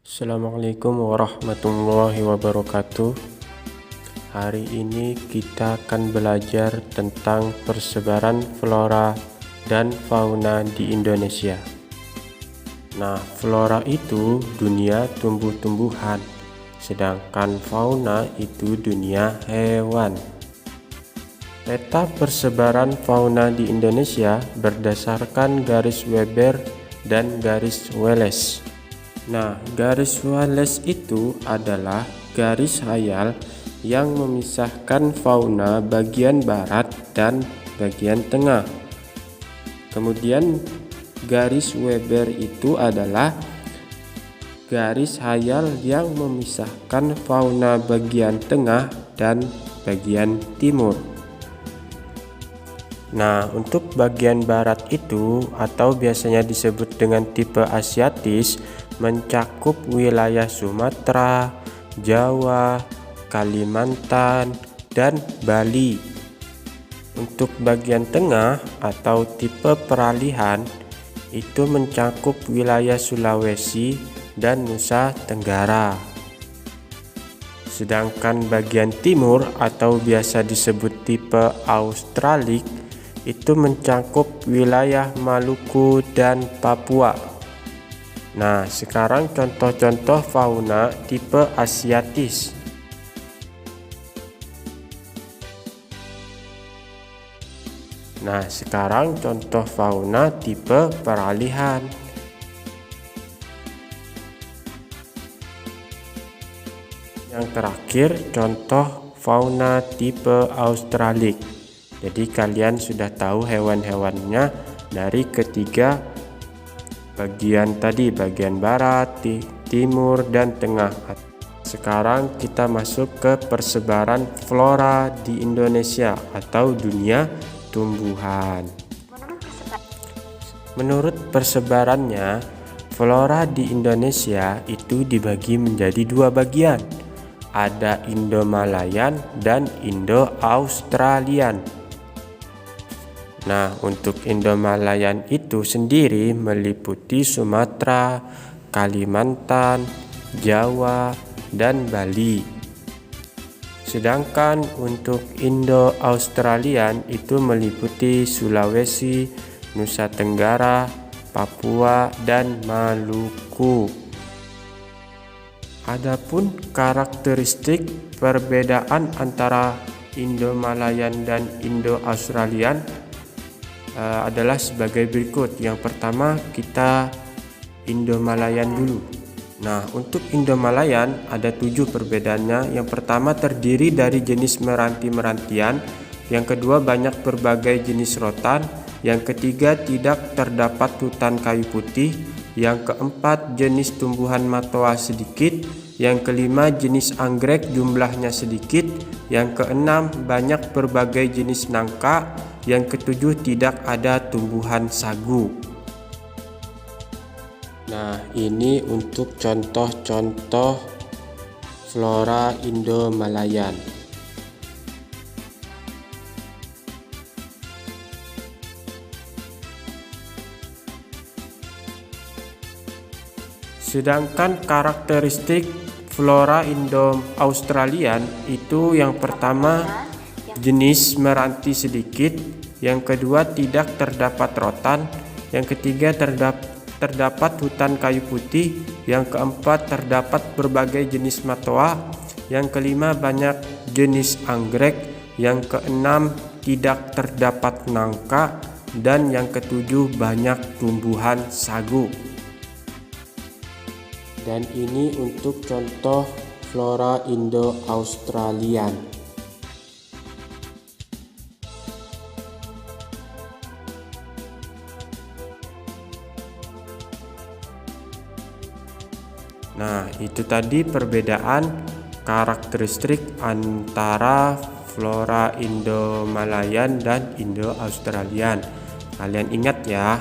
Assalamualaikum warahmatullahi wabarakatuh. Hari ini kita akan belajar tentang persebaran flora dan fauna di Indonesia. Nah, flora itu dunia tumbuh-tumbuhan, sedangkan fauna itu dunia hewan. Peta persebaran fauna di Indonesia berdasarkan garis Weber dan garis Wallace. Nah, garis Wallace itu adalah garis hayal yang memisahkan fauna bagian barat dan bagian tengah. Kemudian garis Weber itu adalah garis hayal yang memisahkan fauna bagian tengah dan bagian timur. Nah, untuk bagian barat itu atau biasanya disebut dengan tipe Asiatis mencakup wilayah Sumatera, Jawa, Kalimantan, dan Bali. Untuk bagian tengah atau tipe peralihan itu mencakup wilayah Sulawesi dan Nusa Tenggara. Sedangkan bagian timur atau biasa disebut tipe Australik itu mencakup wilayah Maluku dan Papua. Nah, sekarang contoh-contoh fauna tipe Asiatis. Nah, sekarang contoh fauna tipe peralihan. Yang terakhir, contoh fauna tipe Australik. Jadi kalian sudah tahu hewan-hewannya dari ketiga bagian tadi, bagian barat, timur, dan tengah. Sekarang kita masuk ke persebaran flora di Indonesia atau dunia tumbuhan. Menurut persebarannya, flora di Indonesia itu dibagi menjadi dua bagian. Ada Indo-Malayan dan Indo-Australian. Nah, untuk Indo-Malayan itu sendiri meliputi Sumatera, Kalimantan, Jawa, dan Bali. Sedangkan untuk Indo-Australian itu meliputi Sulawesi, Nusa Tenggara, Papua, dan Maluku. Adapun karakteristik perbedaan antara Indo-Malayan dan Indo-Australian adalah sebagai berikut. Yang pertama, kita Indo-Malayan dulu. Nah, untuk Indo-Malayan ada 7 perbedaannya. Yang pertama, terdiri dari jenis meranti-merantian. Yang kedua, banyak berbagai jenis rotan. Yang ketiga, tidak terdapat hutan kayu putih. Yang keempat, jenis tumbuhan matoa sedikit. Yang kelima, jenis anggrek jumlahnya sedikit. Yang keenam, banyak berbagai jenis nangka. Yang ketujuh, tidak ada tumbuhan sagu. Nah, ini untuk contoh-contoh flora Indo-Malayan. Sedangkan karakteristik flora Indo-Australian itu yang pertama jenis meranti sedikit, yang kedua tidak terdapat rotan, yang ketiga terdapat hutan kayu putih, yang keempat terdapat berbagai jenis matoa, yang kelima banyak jenis anggrek, yang keenam tidak terdapat nangka, dan yang ketujuh banyak tumbuhan sagu. Dan ini untuk contoh flora Indo-Australian. Nah, itu tadi perbedaan karakteristik antara flora Indo-Malayan dan Indo-Australian. Kalian ingat ya.